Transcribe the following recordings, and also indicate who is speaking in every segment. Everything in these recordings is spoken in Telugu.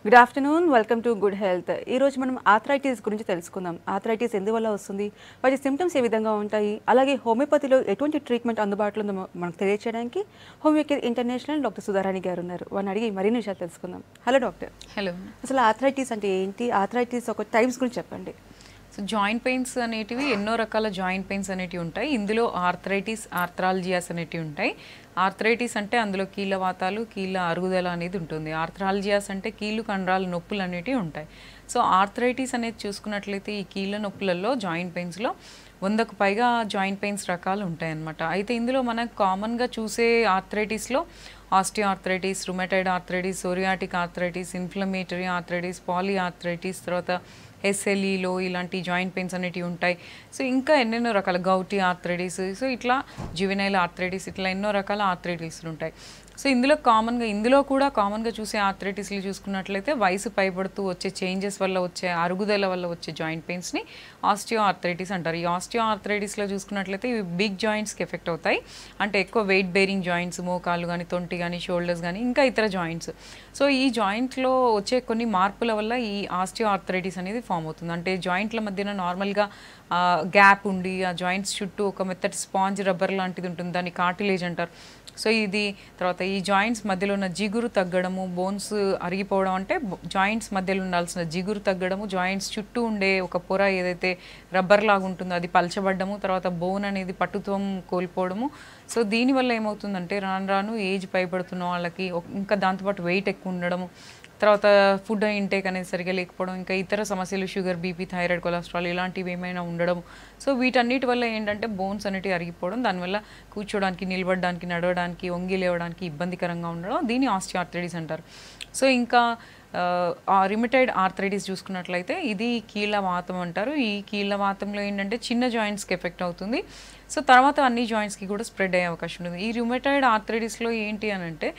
Speaker 1: Good afternoon, welcome to good health. ఈ రోజు మనం ఆర్థరైటిస్ గురించి తెలుసుకుందాం. ఆర్థరైటిస్ ఎందువల్ల వస్తుంది, వాటి సిమ్టమ్స్ ఏ విధంగా ఉంటాయి, అలాగే హోమియోపతిలో ఎటువంటి ట్రీట్మెంట్ అందుబాటులో ఉందో మనకు తెలియచేయడానికి హోమియోకేర్ ఇంటర్నేషనల్ డాక్టర్ సుధారాణి గారు ఉన్నారు. వారిని అడిగి మరిన్ని విషయాలు తెలుసుకుందాం. Hello doctor.
Speaker 2: హలో.
Speaker 1: అసలు ఆర్థరైటిస్ అంటే ఏంటి, ఆర్థరైటిస్ ఒక టైప్స్ గురించి చెప్పండి.
Speaker 2: సో జాయింట్ పెయిన్స్ అనేటివి ఎన్నో రకాల జాయింట్ పెయిన్స్ అనేటివి ఉంటాయి. ఇందులో ఆర్థరైటిస్, ఆర్థరాలజియాస్ అనేటివి ఉంటాయి. ఆర్థరైటిస్ అంటే అందులో కీళ్ళవాతాలు, కీళ్ళ అరుగుదల అనేది ఉంటుంది. ఆర్థరాలజియాస్ అంటే కీళ్ళు కండరాల నొప్పులు అనేటివి ఉంటాయి. సో ఆర్థరైటిస్ అనేది చూసుకున్నట్లయితే ఈ కీళ్ళ నొప్పులలో జాయింట్ పెయిన్స్లో 100కు పైగా జాయింట్ పెయిన్స్ రకాలు ఉంటాయన్నమాట. అయితే ఇందులో మనకు కామన్గా చూసే ఆర్థరైటిస్లో osteoarthritis, rheumatoid arthritis, psoriatic arthritis, inflammatory arthritis, polyarthritis, తర్వాత ఎస్ఎల్ఈలో ఇలాంటి జాయింట్ పెయిన్స్ అనేటివి ఉంటాయి. సో ఇంకా ఎన్నెన్నో రకాల గౌటీ ఆర్థరైటిస్, సో ఇట్లా జువెనైల్ ఆర్థరైటిస్, ఇట్లా ఎన్నో రకాల ఆర్థరైటిస్లు ఉంటాయి. సో ఇందులో కూడా కామన్గా చూసే ఆర్థరైటిస్లు చూసుకున్నట్లయితే వయసు పైబడుతూ వచ్చే చేంజెస్ వల్ల వచ్చే అరుగుదల వల్ల వచ్చే జాయింట్ పెయిన్స్ని ఆస్టియో ఆర్థరైటిస్ అంటారు. ఈ ఆస్టియో ఆర్థరైటిస్లో చూసుకున్నట్లయితే ఇవి బిగ్ జాయింట్స్కి ఎఫెక్ట్ అవుతాయి. అంటే ఎక్కువ వెయిట్ బేరింగ్ జాయింట్స్, మోకాలు కానీ, తొంటి కానీ, షోల్డర్స్ కానీ, ఇంకా ఇతర జాయింట్స్. సో ఈ జాయింట్లో వచ్చే కొన్ని మార్పుల వల్ల ఈ ఆస్టియో ఆర్థరైటిస్ అనేది ఫామ్ అవుతుంది. అంటే జాయింట్ల మధ్యన నార్మల్గా గ్యాప్ ఉండి ఆ జాయింట్స్ చుట్టూ ఒక మెత్తటి స్పాంజ్ రబ్బర్ లాంటిది ఉంటుంది, దాన్ని కార్టిలేజ్ అంటారు. సో ఇది తర్వాత ఈ జాయింట్స్ మధ్యలో ఉన్న జిగురు తగ్గడము, బోన్స్ అరిగిపోవడం, అంటే జాయింట్స్ మధ్యలో ఉండాల్సిన జిగురు తగ్గడము, జాయింట్స్ చుట్టూ ఉండే ఒక పొర ఏదైతే రబ్బర్ లాగా ఉంటుందో అది పలచబడ్డము, తర్వాత బోన్ అనేది పట్టుత్వం కోల్పోవడము. సో దీనివల్ల ఏమవుతుందంటే రాను రాను ఏజ్ పైబడుతున్న వాళ్ళకి ఇంకా దాంతోపాటు వెయిట్ ఎక్కువ ఉండడము, తర్వాత ఫుడ్ ఇంటేక్ అనేది సరిగా లేకపోవడం, ఇంకా ఇతర సమస్యలు షుగర్, బీపీ, థైరాయిడ్, కొలెస్ట్రాల్ ఇలాంటివి ఏమైనా ఉండడం. సో వీటన్నిటి వల్ల ఏంటంటే బోన్స్ అనేటివి అరిగిపోవడం, దానివల్ల కూర్చోడానికి, నిలబడడానికి, నడవడానికి, వంగి లేవడానికి ఇబ్బందికరంగా ఉండడం, దీన్ని ఆస్టియోఆర్థరైటిస్ అంటారు. సో ఇంకా రిమటైడ్ ఆర్థరైటిస్ చూసుకున్నట్లయితే ఇది కీళ్ళవాతం అంటారు. ఈ కీళ్ళవాతంలో ఏంటంటే చిన్న జాయింట్స్కి ఎఫెక్ట్ అవుతుంది. సో తర్వాత అన్ని జాయింట్స్కి కూడా స్ప్రెడ్ అయ్యే అవకాశం ఉంటుంది. ఈ రిమటైడ్ ఆర్థరైటిస్లో ఏంటి అని అంటే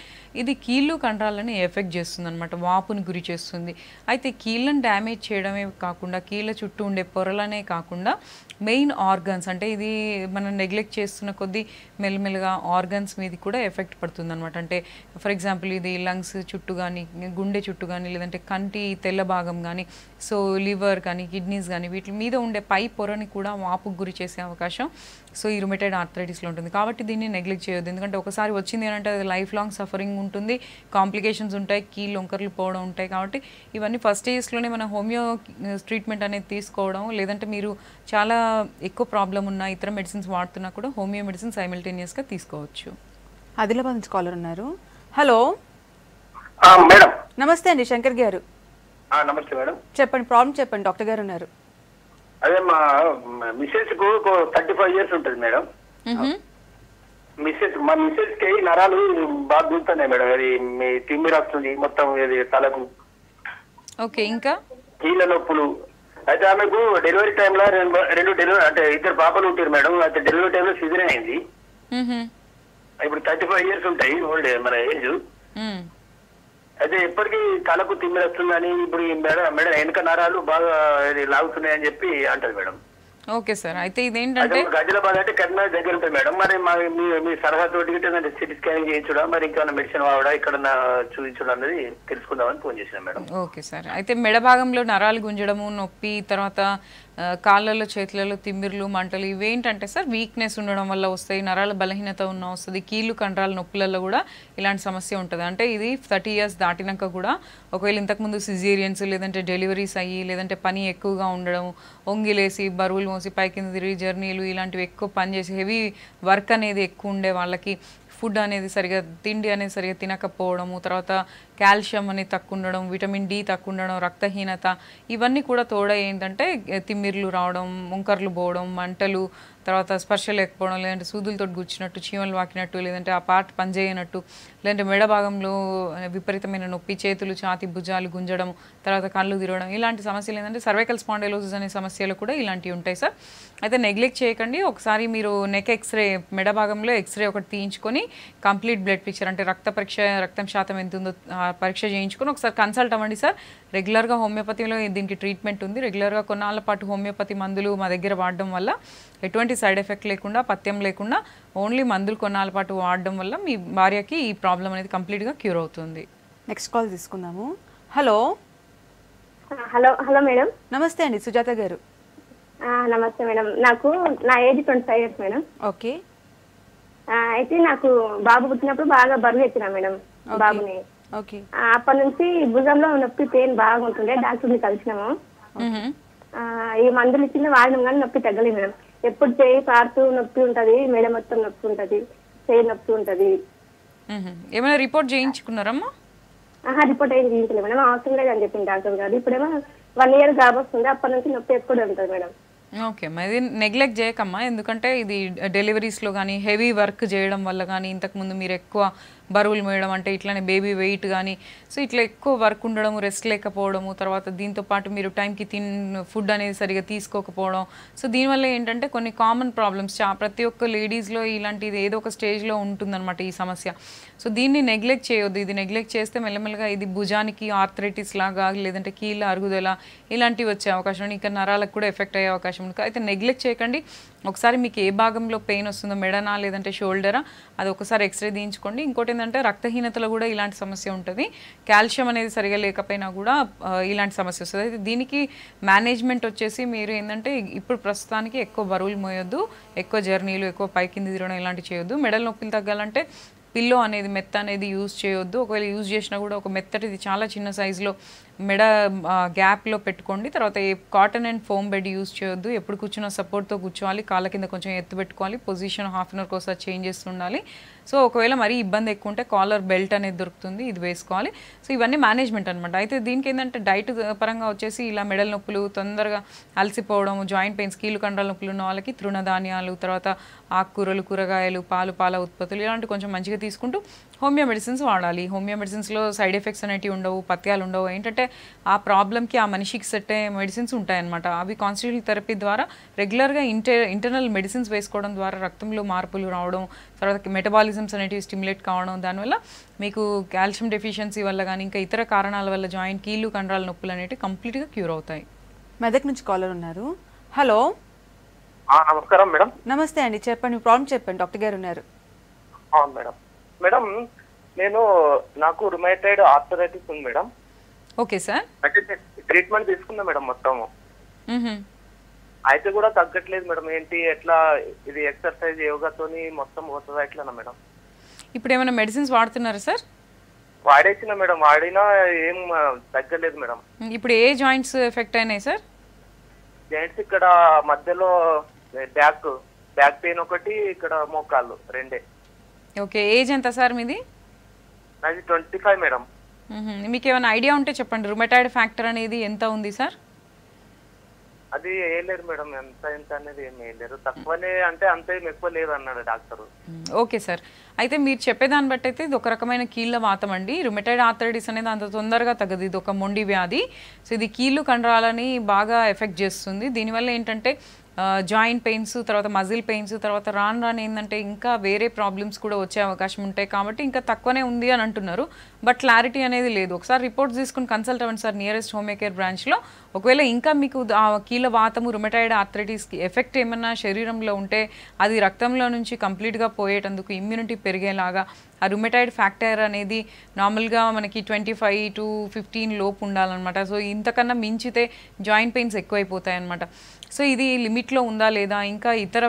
Speaker 2: ఇది కీళ్ళు కండరాలని ఎఫెక్ట్ చేస్తుంది అనమాట, వాపుని గురి చేస్తుంది. అయితే కీళ్ళని డ్యామేజ్ చేయడమే కాకుండా కీళ్ళ చుట్టూ ఉండే పొరలనే కాకుండా మెయిన్ ఆర్గన్స్, అంటే ఇది మనం నెగ్లెక్ట్ చేస్తున్న కొద్దీ మెల్లమెల్లగా ఆర్గన్స్ మీద కూడా ఎఫెక్ట్ పడుతుంది అనమాట. అంటే ఫర్ ఎగ్జాంపుల్ ఇది లంగ్స్ చుట్టూ కానీ, గుండె చుట్టూ కానీ, లేదంటే కంటి తెల్ల భాగం కానీ, సో లివర్ కానీ, కిడ్నీస్ కానీ, వీటి మీద ఉండే పై పొరని కూడా వాపుకు గురి చేసే అవకాశం సో ఈ రుమటైడ్ ఆర్థరైటిస్లో ఉంటుంది. కాబట్టి దీన్ని నెగ్లెక్ట్ చేయొద్దు. ఎందుకంటే ఒకసారి వచ్చింది అంటే అది లైఫ్ లాంగ్ సఫరింగ్ ఉంటుంది, కాంప్లికేషన్స్ ఉంటాయి, కీళ్ళు వంకర్లు పోవడం ఉంటాయి. కాబట్టి ఇవన్నీ ఫస్ట్ స్టేజ్లోనే మన హోమియో ట్రీట్మెంట్ అనేది తీసుకోవడం, లేదంటే మీరు చాలా ఎక్కువ ప్రాబ్లం ఉన్న ఇతర మెడిసిన్స్ వాడుతున్నా కూడా హోమియో మెడిసిన్ సైమల్టేనియస్గా తీసుకోవచ్చు.
Speaker 1: ఆదిలాబాద్ నుంచి కాలర్ ఉన్నారు. Hello
Speaker 3: madam.
Speaker 1: నమస్తే అండి, శంకర్ గారు.
Speaker 3: నమస్తే మేడం.
Speaker 1: చెప్పండి, ప్రాబ్లం చెప్పండి, డాక్టర్ గారు ఉన్నారు.
Speaker 3: అదే మా మిస్సెస్ కు 35 years ఉంటుంది మేడం. మా మిస్సెస్ కి నరాలు బాగా దూరుతున్నాయి మేడం. అది మీ తిమ్మిరి వస్తుంది మొత్తం, ఇది తలకు.
Speaker 2: ఓకే, ఇంకా
Speaker 3: కీళ్ళ నొప్పులు. అయితే ఆమెకు డెలివరీ టైంలో రెండు డెలివరీ, అంటే ఇద్దరు పాపలు ఉంటారు మేడం. అయితే డెలివరీ టైంలో సిజరీన్ అయింది. ఇప్పుడు 35 years ఉంటాయి ఓల్డ్ మన ఏజ్. అయితే ఎప్పటికీ తలకు తిమ్మిరి వస్తుందని, ఇప్పుడు మేడం వెనక నరాలు బాగా లాగుతున్నాయని చెప్పి అంటారు మేడం.
Speaker 2: Okay sir. అయితే ఇదేంటంటే
Speaker 3: గజిలాబాద్ అంటే కరీంనగర్ దగ్గర ఉంటాయి మేడం. మరి మీ సలహా తోటి సిటీ స్కానింగ్ చేయించడా, మరి ఇంకా మెడిసిన్ వాడా, ఇక్కడ చూపించడం అనేది తెలుసుకుందామని ఫోన్ చేసిన మేడం.
Speaker 2: Okay sir. అయితే మెడ భాగంలో నరాలు గుంజడము, నొప్పి, తర్వాత కాళ్ళలో చేతులలో తిమ్మిర్లు, మంటలు, ఇవేంటంటే సార్ వీక్నెస్ ఉండడం వల్ల వస్తాయి. నరాల బలహీనత వస్తుంది. కీళ్ళు కండరాల నొప్పులలో కూడా ఇలాంటి సమస్య ఉంటుంది. అంటే ఇది 30 years దాటినాక కూడా ఒకవేళ ఇంతకుముందు సిజేరియన్స్, లేదంటే డెలివరీస్ అయ్యి, లేదంటే పని ఎక్కువగా ఉండడం, ఒంగిలేసి బరువులు మోసి పైకి తిరిగి జర్నీలు ఇలాంటివి ఎక్కువ పని చేసి హెవీ వర్క్ అనేది ఎక్కువ ఉండే వాళ్ళకి, ఫుడ్ అనేది సరిగా, తిండి అనేది సరిగా తినకపోవడము, తర్వాత కాల్షియం అనేది తక్కువ ఉండడం, విటమిన్ డి తక్కువ ఉండడం, రక్తహీనత, ఇవన్నీ కూడా తోడ ఏంటంటే తిమ్మిర్లు రావడం, వంకర్లు పోవడం, మంటలు, తర్వాత స్పర్శ లేకపోవడం, లేదంటే సూదులతో గుచ్చినట్టు, చీమలు వాకినట్టు, లేదంటే ఆ పార్ట్ పనిచేయనట్టు, లేదంటే మెడ భాగంలో విపరీతమైన నొప్పి, చేతులు, ఛాతి, భుజాలు గుంజడం, తర్వాత కళ్ళు తిరగడం, ఇలాంటి సమస్యలు ఏంటంటే సర్వైకల్ స్పాండైలోసిస్ అనే సమస్యలు కూడా ఇలాంటివి ఉంటాయి సార్. అయితే నెగ్లెక్ట్ చేయకండి. ఒకసారి మీరు నెక్ ఎక్స్రే, మెడ భాగంలో ఎక్స్రే ఒకటి తీయించుకొని కంప్లీట్ బ్లడ్ పిక్చర్, అంటే రక్త పరీక్ష, రక్తం శాతం ఎంత ఉందో పరీక్ష చేయించుకొని ఒకసారి కన్సల్ట్ అవ్వండి సార్. రెగ్యులర్గా హోమియోపతిలో దీనికి ట్రీట్మెంట్ ఉంది. రెగ్యులర్గా కొన్నాళ్ళ పాటు హోమియోపతి మందులు మా దగ్గర వాడడం వల్ల ఎటువంటి సైడ్ ఎఫెక్ట్ లేకుండా, పథ్యం లేకుండా, ఓన్లీ మందులు కొన్నాళ్ళ పాటు వాడడం వల్ల మీ భార్యకి ఈ ప్రాబ్లం అనేది కంప్లీట్గా క్యూర్ అవుతుంది.
Speaker 1: నెక్స్ట్ కాల్ తీసుకుందాము. Hello
Speaker 4: hello hello madam.
Speaker 1: నమస్తే అండి సుజాత గారు.
Speaker 4: నమస్తే మేడం. నా ఏజ్ 25 years మేడం.
Speaker 1: ఓకే
Speaker 4: అయితే నాకు బాబు పుట్టినప్పుడు బాగా బరువు ఎత్తినా మేడం బాబుని.
Speaker 1: ఓకే
Speaker 4: అప్పటి నుంచి భుజంలో నొప్పి పెయిన్ బాగా ఉంటుండే, డాక్టర్ని కలిసినాము. ఈ మందులు ఇచ్చిన వాడినాం కానీ నొప్పి తగ్గలేదు మేడం. ఎప్పుడు చేయి పారుతూ నొప్పి ఉంటది, మెడ మొత్తం నొప్పి ఉంటది, చేయి నొప్పి ఉంటది.
Speaker 2: ఏమైనా రిపోర్ట్ చేయించుకున్నారమ్మా?
Speaker 4: రిపోర్ట్ అయితే చేయించలేదు మేడం, అవసరం లేదని చెప్పింది డాక్టర్ గారు. ఇప్పుడేమో 1 year జాబ్ వస్తుంది, అప్పటి నుంచి నొప్పి ఎప్పుడు ఉంటుంది మేడం.
Speaker 2: ఓకే, మరి నెగ్లెక్ట్ చేయకమ్మా. ఎందుకంటే ఇది డెలివరీస్లో కానీ హెవీ వర్క్ చేయడం వల్ల కానీ, ఇంతకుముందు మీరు ఎక్కువ బరువులు మోయడం అంటే ఇట్లానే బేబీ వెయిట్ కానీ, సో ఇట్లా ఎక్కువ వర్క్ ఉండడము, రెస్ట్ లేకపోవడము, తర్వాత దీంతో పాటు మీరు టైంకి ఫుడ్ అనేది సరిగా తీసుకోకపోవడం, సో దీనివల్ల ఏంటంటే కొన్ని కామన్ ప్రాబ్లమ్స్ ప్రతి ఒక్క లేడీస్లో ఇలాంటిది ఏదో ఒక స్టేజ్లో ఉంటుందన్నమాట ఈ సమస్య. సో దీన్ని నెగ్లెక్ట్ చేయొద్దు. ఇది నెగ్లెక్ట్ చేస్తే మెల్లమెల్లగా ఇది భుజానికి ఆర్థరైటిస్ లాగా, లేదంటే కీళ్ళ అరుగుదల ఇలాంటివి వచ్చే అవకాశం ఉంది. ఇంకా నరాలకు కూడా ఎఫెక్ట్ అయ్యే అవకాశం ఉంది. అయితే నెగ్లెక్ట్ చేయకండి. ఒకసారి మీకు ఏ భాగంలో పెయిన్ వస్తుందో, మెడనా లేదంటే షోల్డరా, అది ఒకసారి ఎక్స్రే తీయించుకోండి. ఇంకోటి ఏంటంటే రక్తహీనతలో కూడా ఇలాంటి సమస్య ఉంటుంది. కాల్షియం అనేది సరిగా లేకపోయినా కూడా ఇలాంటి సమస్య వస్తుంది. అయితే దీనికి మేనేజ్మెంట్ వచ్చేసి మీరు ఏంటంటే ఇప్పుడు ప్రస్తుతానికి ఎక్కువ బరువులు మోయొద్దు, ఎక్కువ జర్నీలు, ఎక్కువ పైకింది తిరగడం ఇలాంటివి చేయొద్దు. మెడల నొప్పులు తగ్గాలంటే పిల్లో అనేది, మెత్త అనేది యూజ్ చేయొద్దు. ఒకవేళ యూజ్ చేసినా కూడా ఒక మెత్తటిది చాలా చిన్న సైజులో మెడ గ్యాప్లో పెట్టుకోండి. తర్వాత cotton and foam bed use చేయొద్దు. ఎప్పుడు కూర్చున్న సపోర్ట్తో కూర్చోవాలి, కాళ్ళ కింద కొంచెం ఎత్తు పెట్టుకోవాలి, పొజిషన్ 1/2 hour ఒకసారి చేంజ్ చేస్తుండాలి. సో ఒకవేళ మరీ ఇబ్బంది ఎక్కువ ఉంటే కాలర్ బెల్ట్ అనేది దొరుకుతుంది, ఇది వేసుకోవాలి. సో ఇవన్నీ మేనేజ్మెంట్ అనమాట. అయితే దీనికి ఏంటంటే డైట్ పరంగా వచ్చేసి ఇలా మెడల నొప్పులు, తొందరగా అలసిపోవడం, జాయింట్ పెయిన్స్, కీళ్ళు కండరాల నొప్పులు ఉన్న వాళ్ళకి తృణధాన్యాలు, తర్వాత ఆకుకూరలు, కూరగాయలు, పాల ఉత్పత్తులు ఇలాంటి కొంచెం మంచిగా తీసుకుంటూ హోమియో మెడిసిన్స్ వాడాలి. హోమియో మెడిసిన్స్లో సైడ్ ఎఫెక్ట్స్ అనేవి ఉండవు, పథ్యాలు ఉండవు. ఏంటంటే ఆ ప్రాబ్లమ్కి, ఆ మనిషికి సెట్ అయ్యే మెడిసిన్స్ ఉంటాయన్నమాట. అవి కాన్స్టిట్యూటివ్ థెరపీ ద్వారా రెగ్యులర్గా ఇంటర్నల్ మెడిసిన్స్ వేసుకోవడం ద్వారా రక్తంలో మార్పులు రావడం, తర్వాత మెటబాలిజమ్స్ అనేటివి స్టిమ్యులేట్ కావడం, దానివల్ల మీకు కాల్షియం డెఫిషియన్సీ వల్ల కానీ ఇంకా ఇతర కారణాల వల్ల జాయింట్ కీళ్ళు కండరాల నొప్పులు అనేవి కంప్లీట్గా క్యూర్ అవుతాయి.
Speaker 1: మెదక్ నుంచి కాలర్ ఉన్నారు. హలో
Speaker 3: నమస్కారం మేడం.
Speaker 1: నమస్తే అండి, చెప్పండి, ప్రాబ్లం చెప్పండి, డాక్టర్ గారు ఉన్నారు.
Speaker 3: మేడం మేడం నాకు రుమేటైడ్ ఆర్థరైటిస్ ఉంది మేడం.
Speaker 2: Okay sir.
Speaker 3: అంటే ట్రీట్మెంట్ తీసుకున్నా మేడం మొత్తం, అయితే కూడా తగ్గట్లేదు మేడం. ఏంటి ఎట్లా, ఇది ఎక్సర్సైజ్ యోగాతోని మొత్తం పోతుందా ఎట్లా మేడం?
Speaker 2: ఇప్పుడు ఏమైనా మెడిసిన్స్ వాడుతున్నారా సార్?
Speaker 3: వాడేసిన మేడం, వాడినా ఏం తగ్గలేదు మేడం.
Speaker 2: ఇప్పుడు ఏ జాయింట్స్ ఎఫెక్ట్ అయినాయి సార్?
Speaker 3: జాయింట్స్ ఇక్కడ మధ్యలో బ్యాక్ పెయిన్ ఒకటి, ఇక్కడ మోకాళ్ళు రెండే.
Speaker 2: ఓకే, ఏజ్ ఎంత సార్ మీది?
Speaker 3: నాది 25 మేడం.
Speaker 2: మీకు ఏమైనా ఐడియా ఉంటే చెప్పండి, రుమేటాయిడ్ ఫ్యాక్టర్ అనేది ఎంత ఉంది సార్?
Speaker 3: అది ఏం లేదు మేడం, ఎంత అనేది ఏం లేదు, తక్కువనే, అంటే అంతే ఎక్కువ లేదు అన్నాడు డాక్టర్.
Speaker 2: ఓకే సార్, అయితే మీరు చెప్పేదాన్ని బట్టి అయితే ఇది ఒక రకమైన కీళ్ళ వాతం అండి. రుమేటాయిడ్ ఆర్థరైటిస్ అనేది అంత తొందరగా తగ్గదు, ఇది ఒక మొండి వ్యాధి. సో ఇది కీళ్ళు కండరాలని బాగా ఎఫెక్ట్ చేస్తుంది. దీనివల్ల ఏంటంటే జాయింట్ పెయిన్స్, తర్వాత మజిల్ పెయిన్స్, తర్వాత రాను ఏంటంటే ఇంకా వేరే ప్రాబ్లమ్స్ కూడా వచ్చే అవకాశం ఉంటాయి. కాబట్టి ఇంకా తక్కువనే ఉంది అని అంటున్నారు, బట్ క్లారిటీ అనేది లేదు. ఒకసారి రిపోర్ట్స్ తీసుకుని కన్సల్ట్ అవ్వండి సార్ నియరెస్ట్ హోమియో కేర్ బ్రాంచ్లో. ఒకవేళ ఇంకా మీకు కీళ్ళ వాతము, రుమేటాయిడ్ ఆర్థరైటిస్కి ఎఫెక్ట్ ఏమన్నా శరీరంలో ఉంటే అది రక్తంలో నుంచి కంప్లీట్గా పోయేటందుకు, ఇమ్యూనిటీ పెరిగేలాగా ఆ రుమేటాయిడ్ ఫ్యాక్టర్ అనేది నార్మల్గా మనకి 25 to 15 లోపు ఉండాలన్నమాట. సో ఇంతకన్నా మించితే జాయింట్ పెయిన్స్ ఎక్కువైపోతాయి అన్నమాట. సో ఇది లిమిట్లో ఉందా లేదా, ఇంకా ఇతర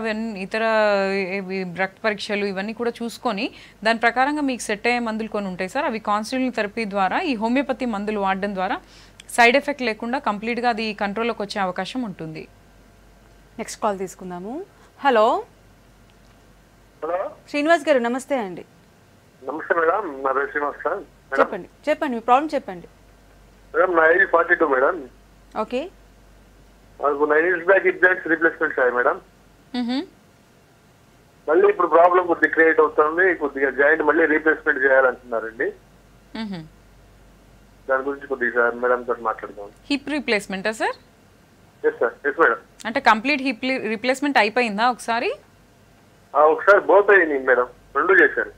Speaker 2: రక్త పరీక్షలు ఇవన్నీ కూడా చూసుకొని దాని ప్రకారంగా మీకు సెట్ అయ్యే మందులు కొన్ని ఉంటాయి సార్. అవి కాన్స్టిట్యూటివ్ థెరపీ ద్వారా, ఈ హోమియోపతి మందులు వాడడం ద్వారా సైడ్ ఎఫెక్ట్ లేకుండా కంప్లీట్గా అది కంట్రోల్లోకి వచ్చే అవకాశం ఉంటుంది.
Speaker 1: నెక్స్ట్ కాల్ తీసుకుందాము. హలో
Speaker 3: హలో
Speaker 1: శ్రీనివాస్ గారు, నమస్తే అండి.
Speaker 3: నమస్తే మేడం, నా పేరు శ్రీనివాస్ సార్.
Speaker 1: చెప్పండి మీ ప్రాబ్లం చెప్పండి.
Speaker 3: మేడం నా ఏజ్ 42 మేడం.
Speaker 1: ఓకే,
Speaker 3: నాకు 9 years back hip joints replacements అయ్యాయి మేడం. మళ్ళీ ఇప్పుడు ప్రాబ్లం కొద్దిగా క్రియేట్ అవుతుంది, కొద్దిగా జాయింట్ మళ్ళీ రీప్లేస్మెంట్ చేయాలంటున్నారండి. దాని గురించి కొద్దిగా మేడం తోటి మాట్లాడదాం.
Speaker 2: హిప్ రీప్లేస్మెంటా sir?
Speaker 3: Yes sir, yes madam.
Speaker 2: అంటే కంప్లీట్ హిప్ రీప్లేస్మెంట్ అయిపోయిందా ఒకసారి?
Speaker 3: ఒకసారి బోత్ అయ్యింది మేడం, రెండు చేశారు.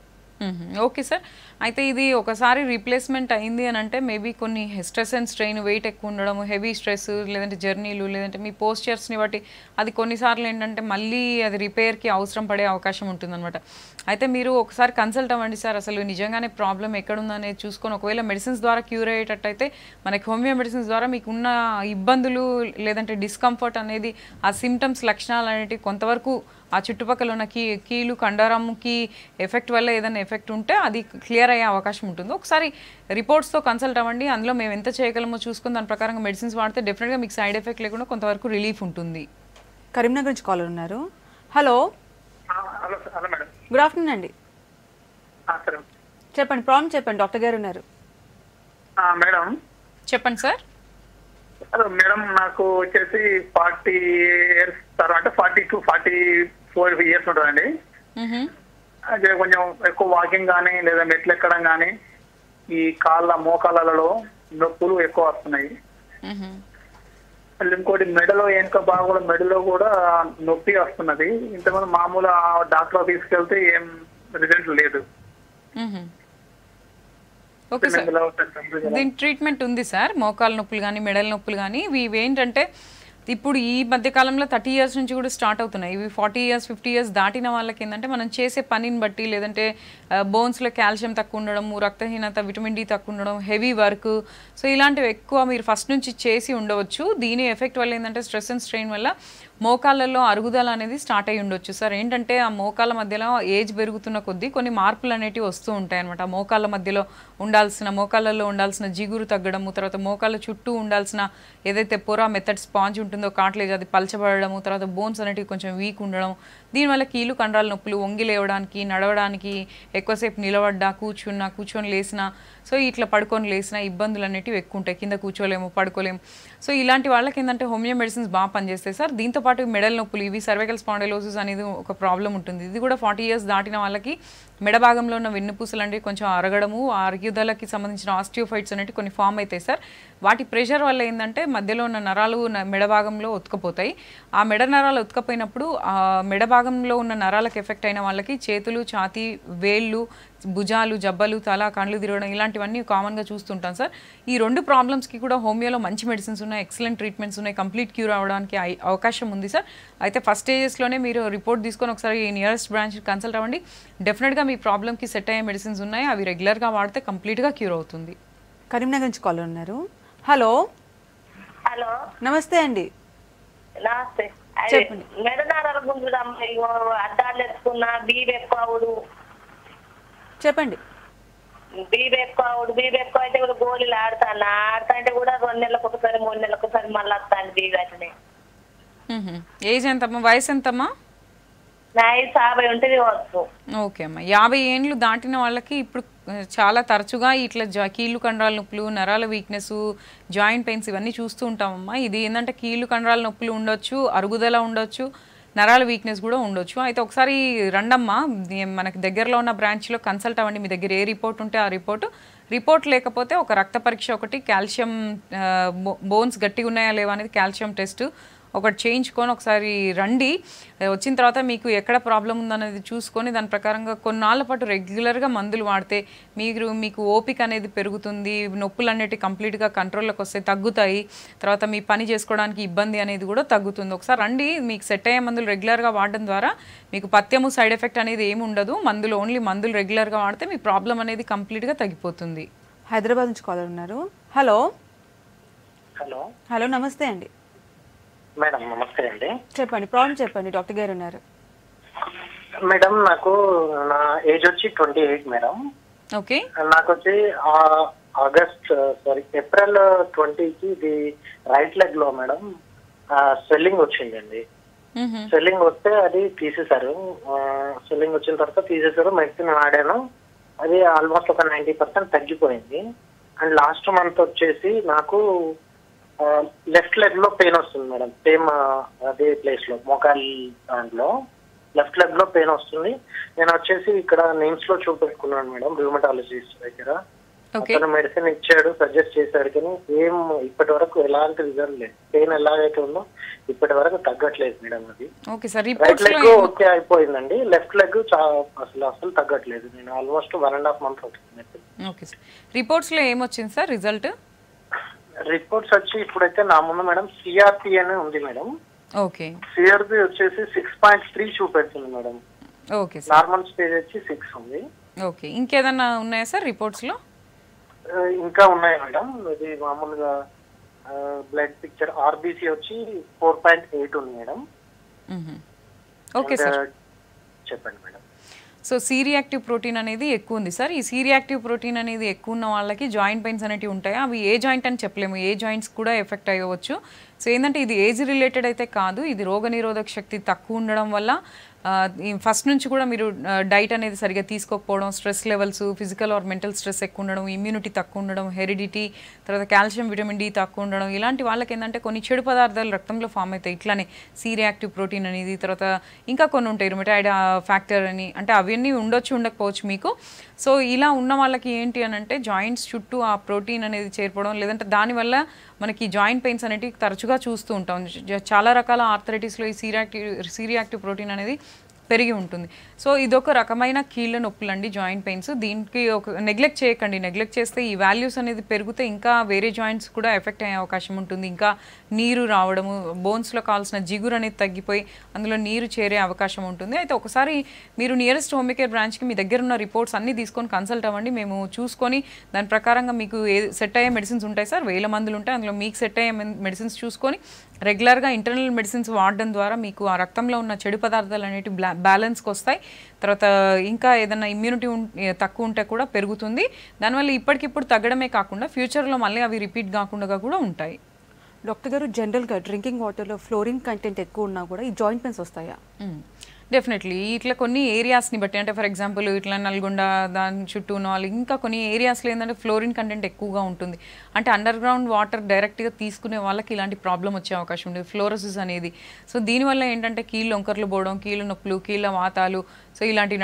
Speaker 2: Okay sir. అయితే ఇది ఒకసారి రీప్లేస్మెంట్ అయింది అని అంటే మేబీ కొన్ని స్ట్రెస్ అండ్ స్ట్రెయిన్, వెయిట్ ఎక్కువ ఉండడం, హెవీ స్ట్రెస్, లేదంటే జర్నీలు, లేదంటే మీ పోస్చర్స్ని బట్టి అది కొన్నిసార్లు ఏంటంటే మళ్ళీ అది రిపేర్కి అవసరం పడే అవకాశం ఉంటుందన్నమాట. అయితే మీరు ఒకసారి కన్సల్ట్ అవ్వండి సార్. అసలు నిజంగానే ప్రాబ్లం ఎక్కడుందనేది చూసుకొని ఒకవేళ మెడిసిన్స్ ద్వారా క్యూర్ అయ్యేటట్టయితే మనకి హోమియో మెడిసిన్స్ ద్వారా మీకున్న ఇబ్బందులు లేదంటే డిస్కంఫర్ట్ అనేది ఆ సిమ్టమ్స్ లక్షణాలు అనేటివి కొంతవరకు ఆ చుట్టుపక్కల ఉన్న కీలు కండరంకి ఎఫెక్ట్ వల్ల ఏదైనా ఎఫెక్ట్ ఉంటే అది క్లియర్ అయ్యే అవకాశం ఉంటుంది. ఒకసారి రిపోర్ట్స్తో కన్సల్ట్ అవ్వండి. అందులో మేము ఎంత చేయగలమో చూసుకుని దాని ప్రకారంగా మెడిసిన్స్ వాడితే డెఫినెట్గా మీకు సైడ్ ఎఫెక్ట్ లేకుండా కొంతవరకు రిలీఫ్ ఉంటుంది.
Speaker 1: కరీంనగర్ నుంచి కాలర్ ఉన్నారు. Hello
Speaker 3: hello madam.
Speaker 1: Good afternoon అండి. చెప్పండి, ప్రాబ్లం చెప్పండి, డాక్టర్ గారు ఉన్నారు.
Speaker 3: మేడం
Speaker 2: చెప్పండి సార్.
Speaker 3: మేడం నాకు వచ్చేసి 40 years తర్వాత అంటే 42-44 years ఉంటుందండి. అదే కొంచెం ఎక్కువ వాకింగ్ కానీ లేదా మెట్లు ఎక్కడం కానీ ఈ మోకాళ్ళలో నొప్పులు ఎక్కువ వస్తున్నాయి. ఇంకోటి మెడలో వెనుక భాగంలో మెడలో కూడా నొప్పి వస్తున్నది. ఇంతకుముందు మామూలు డాక్టర్ తీసుకెళ్తే ఏం రిజల్ట్ లేదు.
Speaker 2: ఓకే సార్, దీని ట్రీట్మెంట్ ఉంది సార్. మోకాళ్ళ నొప్పులు కానీ మెడల నొప్పులు కానీ ఇవి ఏంటంటే ఇప్పుడు ఈ మధ్యకాలంలో 30 years నుంచి కూడా స్టార్ట్ అవుతున్నాయి. ఇవి 40 years 50 years దాటిన వాళ్ళకి ఏంటంటే మనం చేసే పనిని బట్టి లేదంటే బోన్స్లో కాల్షియం తక్కువ ఉండడం, రక్తహీనత, విటమిన్ డి తక్కువ ఉండడం, హెవీ వర్క్, సో ఇలాంటివి ఎక్కువ మీరు ఫస్ట్ నుంచి చేసి ఉండవచ్చు. దీని ఎఫెక్ట్ వల్ల ఏంటంటే స్ట్రెస్ అండ్ స్ట్రెయిన్ వల్ల మోకాళ్ళల్లో అరుగుదల అనేది స్టార్ట్ అయ్యి ఉండొచ్చు సార్. ఏంటంటే ఆ మోకాళ్ళ మధ్యలో ఏజ్ పెరుగుతున్న కొద్దీ కొన్ని మార్పులు అనేటివి వస్తూ ఉంటాయి అనమాట. మోకాళ్ళ మధ్యలో మోకాళ్ళల్లో ఉండాల్సిన జిగురు తగ్గడము, తర్వాత మోకాళ్ళ చుట్టూ ఉండాల్సిన ఏదైతే పొర మెథడ్ స్పాంజ్ ఉంటుందో కాట్లేజ్ అది పలచబడము, తర్వాత బోన్స్ అనేటివి కొంచెం వీక్ ఉండడం, దీనివల్ల కీలు కండరాల నొప్పులు, వంగి లేవడానికి, నడవడానికి, ఎక్కువసేపు నిలబడ్డా, కూర్చొని లేసినా, సో ఇట్లా పడుకొని లేసిన ఇబ్బందులు అనేటివి ఎక్కువ ఉంటాయి. కింద కూర్చోలేము, పడుకోలేము. సో ఇలాంటి వాళ్ళకి ఏంటంటే హోమియో మెడిసిన్స్ బాగా పనిచేస్తాయి సార్. దీంతోపాటు మెడల నొప్పులు, ఇవి సర్వైకల్ స్పాండిలోసిస్ అనేది ఒక ప్రాబ్లం ఉంటుంది. ఇది కూడా 40 years దాటిన వాళ్ళకి మెడ భాగంలో ఉన్న వెన్నుపూసలు అనేవి కొంచెం అరగడము, ఆ అరుగుదలకి సంబంధించిన ఆస్టియోఫైట్స్ అనేవి కొన్ని ఫామ్ అవుతాయి సార్. వాటి ప్రెషర్ వల్ల ఏంటంటే మధ్యలో ఉన్న నరాలు మెడ భాగంలో ఉతకపోతాయి. ఆ మెడ నరాలు ఉతకపోయినప్పుడు ఆ మెడ భాగంలో ఉన్న నరాలకు ఎఫెక్ట్ అయిన వాళ్ళకి చేతులు, ఛాతీ, వేళ్ళు, భుజాలు, జబ్బలు, తల, కండ్లు తిరగడం ఇలాంటివన్నీ కామన్గా చూస్తుంటాం సార్. ఈ 2 ప్రాబ్లమ్స్కి కూడా హోమియోలో మంచి మెడిసిన్స్ ఉన్నాయి, ఎక్సలెంట్ ట్రీట్మెంట్స్ ఉన్నాయి, కంప్లీట్ క్యూర్ అవ్వడానికి అవకాశం ఉంది సార్. అయితే ఫస్ట్ స్టేజెస్లోనే మీరు రిపోర్ట్ తీసుకొని ఒకసారి నియరెస్ట్ బ్రాంచ్ కన్సల్ట్ అవ్వండి. డెఫినెట్గా మీ ప్రాబ్లమ్కి సెట్ అయ్యే మెడిసిన్స్ ఉన్నాయి, అవి రెగ్యులర్గా వాడితే కంప్లీట్గా క్యూర్ అవుతుంది.
Speaker 1: కరీంనగర్ నుంచి కాలర్ ఉన్నారు. హలో నమస్తే అండి.
Speaker 5: నమస్తే.
Speaker 1: చెప్పండి.
Speaker 5: మెడనారాల గుంజుదమ్మ అద్దాలు ఎత్తుకున్నా బీబీ ఎక్కువ
Speaker 1: చెప్పండి.
Speaker 5: బీబీ ఎక్కువ అయితే కూడా గోళీలు ఆడతా అంటే కూడా 2 నెలలకు ఒకసారి 3 నెలలకు ఒకసారి మళ్ళీ వస్తాను బీబీ అట్లనే.
Speaker 2: ఏజ్ ఎంతమ్మా, వయసు ఎంతమ్మా?
Speaker 5: నా 50 ఉంటుంది కావచ్చు.
Speaker 2: ఓకే అమ్మా, 50 ఏళ్ళు దాటిన వాళ్ళకి ఇప్పుడు చాలా తరచుగా ఇట్లా కీళ్ళు కండరాల నొప్పులు, నరాల వీక్నెస్, జాయింట్ పెయిన్స్ ఇవన్నీ చూస్తూ ఉంటామమ్మా. ఇది ఏంటంటే కీళ్ళు కండరాల నొప్పులు ఉండొచ్చు, అరుగుదల ఉండొచ్చు, నరాల వీక్నెస్ కూడా ఉండొచ్చు. అయితే ఒకసారి రండమ్మా, మనకి దగ్గరలో ఉన్న బ్రాంచ్లో కన్సల్ట్ అవ్వండి. మీ దగ్గర ఏ రిపోర్ట్ ఉంటే ఆ రిపోర్ట్ లేకపోతే ఒక రక్త పరీక్ష ఒకటి, కాల్షియం బోన్స్ గట్టిగా ఉన్నాయా లేవా అనేది కాల్షియం టెస్ట్ ఒకటి చేయించుకొని ఒకసారి రండి. వచ్చిన తర్వాత మీకు ఎక్కడ ప్రాబ్లం ఉందనేది చూసుకొని దాని ప్రకారంగా కొన్నాళ్ళ పాటు రెగ్యులర్గా మందులు వాడితే మీకు ఓపిక అనేది పెరుగుతుంది, నొప్పులు అనేవి కంప్లీట్గా కంట్రోల్లోకి వస్తాయి, తగ్గుతాయి. తర్వాత మీ పని చేసుకోవడానికి ఇబ్బంది అనేది కూడా తగ్గుతుంది. ఒకసారి రండి, మీకు సెట్ అయ్యే మందులు రెగ్యులర్గా వాడడం ద్వారా మీకు పథ్యము సైడ్ ఎఫెక్ట్ అనేది ఏమి ఉండదు. ఓన్లీ మందులు రెగ్యులర్గా వాడితే మీ ప్రాబ్లం అనేది కంప్లీట్గా తగ్గిపోతుంది.
Speaker 1: హైదరాబాద్ నుంచి కాలర్ ఉన్నారు. హలో నమస్తే అండి.
Speaker 6: మేడం నమస్తే అండి.
Speaker 1: చెప్పండి, ప్రాబ్లం చెప్పండి, డాక్టర్ గారు ఉన్నారు.
Speaker 6: మేడం నాకు నా ఏజ్ వచ్చి 28 మేడం.
Speaker 2: ఓకే.
Speaker 6: నాకు వచ్చి ఏప్రిల్ 20కి ఇది రైట్ లెగ్ లో మేడం స్వెల్లింగ్ వచ్చిందండి. స్వెల్లింగ్ వస్తే అది తీసేశారు. స్వెల్లింగ్ వచ్చిన తర్వాత తీసేశారు, మెడిసిన్ వాడాను, అది ఆల్మోస్ట్ ఒక 90% తగ్గిపోయింది. అండ్ లాస్ట్ మంత్ వచ్చేసి నాకు లెఫ్ట్ లెగ్ లో పెయిన్ వస్తుంది మేడం. సేమ్ అదే ప్లేస్ లో మోకాలి దాంట్లో లెఫ్ట్ లెగ్ లో పెయిన్ వస్తుంది. నేను వచ్చేసి ఇక్కడ నిమ్స్ లో చూపెట్టుకున్నాను మేడం, ర్యూమటాలజిస్ట్ దగ్గర. అతను మెడిసిన్ ఇచ్చాడు, సజెస్ట్ చేశాడు, కానీ ఏం ఇప్పటి వరకు ఎలాంటి రిజల్ట్ లేదు. పెయిన్ ఎలాగైతే ఉందో ఇప్పటి వరకు తగ్గట్లేదు మేడం. అది
Speaker 2: okay sir,
Speaker 6: right leg okay అయిపోయిందండి, లెఫ్ట్ లెగ్ అసలు తగ్గట్లేదు. నేను ఆల్మోస్ట్ 1.5 months అవుతుంది.
Speaker 2: ఓకే సార్, రిపోర్ట్స్ లో ఏమొచ్చింది సార్ రిజల్ట్?
Speaker 6: రిపోర్ట్స్ వచ్చి ఇప్పుడైతే నా ముందు మేడం సిఆర్పి అని ఉంది మేడం.
Speaker 2: ఓకే,
Speaker 6: సిఆర్పి వచ్చేసి 6.3 చూపెడుతుంది madam.
Speaker 2: Okay sir,
Speaker 6: normal stage వచ్చి 6 ఉంది.
Speaker 2: ఓకే, ఇంకేదన్నా ఉన్నాయా సార్ రిపోర్ట్స్ లో?
Speaker 6: ఇంకా ఉన్నాయి మేడం. ఇది మామూలుగా బ్లడ్ పిక్చర్ ఆర్బిసి వచ్చి 4.8 ఉంది మేడం.
Speaker 2: ఓకే సార్,
Speaker 6: చెప్పండి madam.
Speaker 2: So C reactive protein అనేది ఎక్కువ ఉంది సార్. ఈ సి రియాక్టివ్ ప్రోటీన్ అనేది ఎక్కువ ఉన్న వాళ్ళకి జాయింట్ పెయిన్స్ అనేవి ఉంటాయి. అవి ఏ జాయింట్ అని చెప్పలేము, ఏ జాయింట్స్ కూడా ఎఫెక్ట్ అయ్యవచ్చు. సో ఏంటంటే ఇది ఏజ్ రిలేటెడ్ అయితే కాదు, ఇది రోగనిరోధక శక్తి తక్కువ ఉండడం వల్ల ఫస్ట్ నుంచి కూడా మీరు డైట్ అనేది సరిగా తీసుకోకపోవడం, stress levels, physical are mental stress ఎక్కువ ఉండడం, ఇమ్యూనిటీ తక్కువ ఉండడం, హెరిడిటీ, తర్వాత కాల్షియం, విటమిన్ డి తక్కువ ఉండడం, ఇలాంటి వాళ్ళకి ఏంటంటే కొన్ని చెడు పదార్థాలు రక్తంలో ఫామ్ అవుతాయి. ఇట్లానే సి రియాక్టివ్ ప్రోటీన్ అనేది, తర్వాత ఇంకా కొన్ని ఉంటాయి రుమటాయిడ్ ఫ్యాక్టర్ అని, అంటే అవన్నీ ఉండొచ్చు ఉండకపోవచ్చు మీకు. సో ఇలా ఉన్న వాళ్ళకి ఏంటి అని అంటే జాయింట్స్ చుట్టూ ఆ ప్రోటీన్ అనేది చేరిపోవడం, లేదంటే దానివల్ల మనకి జాయింట్ పెయిన్స్ అనేటివి తరచుగా చూస్తూ ఉంటాం. చాలా రకాల ఆర్థరైటిస్లో ఈ సి రియాక్టివ్ ప్రోటీన్ అనేది పెరిగి ఉంటుంది. సో ఇదొక రకమైన కీళ్ళ నొప్పులు అండి, జాయింట్ పెయిన్స్. దీనికి ఒక నెగ్లెక్ట్ చేయకండి. నెగ్లెక్ట్ చేస్తే ఈ వాల్యూస్ అనేది పెరిగితే ఇంకా వేరే జాయింట్స్ కూడా ఎఫెక్ట్ అయ్యే అవకాశం ఉంటుంది. ఇంకా నీరు రావడము, బోన్స్లో కావాల్సిన జిగురు అనేది తగ్గిపోయి అందులో నీరు చేరే అవకాశం ఉంటుంది. అయితే ఒకసారి మీరు నియరెస్ట్ హోమ్ కేర్ బ్రాంచ్కి మీ దగ్గర ఉన్న రిపోర్ట్స్ అన్నీ తీసుకొని కన్సల్ట్ అవ్వండి. మేము చూసుకొని దాని ప్రకారంగా మీకు సెట్ అయ్యే మెడిసిన్స్ ఉంటాయి సార్, 1000 మందులు ఉంటాయి. అందులో మీకు సెట్ అయ్యే మెడిసిన్స్ చూసుకొని రెగ్యులర్గా ఇంటర్నల్ మెడిసిన్స్ వాడడం ద్వారా మీకు ఆ రక్తంలో ఉన్న చెడు పదార్థాలు అనేవి బ్యాలెన్స్కి వస్తాయి. తర్వాత ఇంకా ఏదైనా ఇమ్యూనిటీ తక్కువ ఉంటే కూడా పెరుగుతుంది. దానివల్ల ఇప్పటికిప్పుడు తగ్గడమే కాకుండా ఫ్యూచర్లో మళ్ళీ అవి రిపీట్ కాకుండా కూడా ఉంటాయి.
Speaker 1: డాక్టర్ గారు, జనరల్గా డ్రింకింగ్ వాటర్లో ఫ్లోరిన్ కంటెంట్ ఎక్కువ ఉన్నా కూడా ఈ జాయింట్ పెయిన్స్ వస్తాయా?
Speaker 2: డెఫినెట్లీ ఇట్లా కొన్ని ఏరియాస్ని బట్టి, అంటే ఫర్ ఎగ్జాంపుల్ ఇట్లా నల్గొండ దాని చుట్టూ ఉన్న వాళ్ళు ఇంకా కొన్ని ఏరియాస్లో ఏంటంటే ఫ్లోరిన్ కంటెంట్ ఎక్కువగా ఉంటుంది. అంటే అండర్ గ్రౌండ్ వాటర్ డైరెక్ట్గా తీసుకునే వాళ్ళకి ఇలాంటి ప్రాబ్లం వచ్చే అవకాశం ఉంది, ఫ్లోరోసిస్ అనేది. సో దీనివల్ల ఏంటంటే కీళ్ళు వంకర్లు పోవడం, కీళ్ళ నొప్పులు, కీళ్ళ వాతాలు, సో ఇలాంటి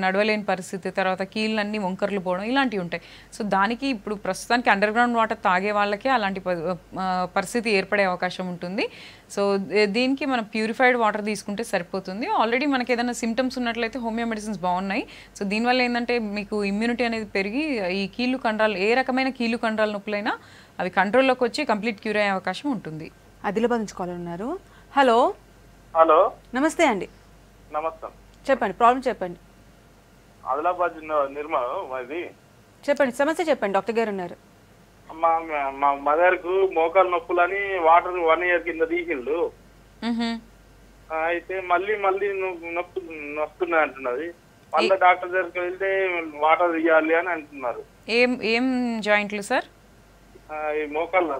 Speaker 2: నడవలేని పరిస్థితి, తర్వాత కీళ్ళన్నీ వంకర్లు పోవడం ఇలాంటివి ఉంటాయి. సో దానికి ఇప్పుడు ప్రస్తుతానికి అండర్ గ్రౌండ్ వాటర్ తాగే వాళ్ళకే అలాంటి పరిస్థితి ఏర్పడే అవకాశం ఉంటుంది. సో దీనికి మనం ప్యూరిఫైడ్ వాటర్ తీసుకుంటే సరిపోతుంది. ఆల్రెడీ మనకి ఏదైనా సిమ్టమ్స్ ఉన్నట్లయితే హోమియో మెడిసిన్స్ బాగున్నాయి. సో దీనివల్ల ఏంటంటే మీకు ఇమ్యూనిటీ అనేది పెరిగి ఈ కీళ్ళు కండరాలు, ఏ రకమైన కీళ్ళు కండరాల నొప్పులైనా అవి కంట్రోల్లోకి వచ్చి కంప్లీట్ క్యూర్ అయ్యే అవకాశం ఉంటుంది.
Speaker 1: ఆదిలాబాద్ నుంచి కాల్ ఉన్నారు. హలో
Speaker 7: హలో,
Speaker 1: నమస్తే అండి.
Speaker 7: నమస్తే.
Speaker 1: చెప్పండి, ప్రాబ్లం చెప్పండి.
Speaker 7: ఆదిలాబాద్ నిర్మల్ అది
Speaker 1: చెప్పండి, సమస్య చెప్పండి. డాక్టర్ గారు ఉన్నారు.
Speaker 7: మా మదర్ కు మోకాలు నొప్పులని వాటర్ 1 year కింద తీసిండు. అయితే మళ్ళీ నొస్తున్నాయి అంటున్నది. మళ్ళీ డాక్టర్ దగ్గరికి వెళ్తే వాటర్ ఇవ్వాలి అని అంటున్నారు.
Speaker 2: ఏం జాయింట్లు సార్?
Speaker 7: ఈ మోకాళ్ళ.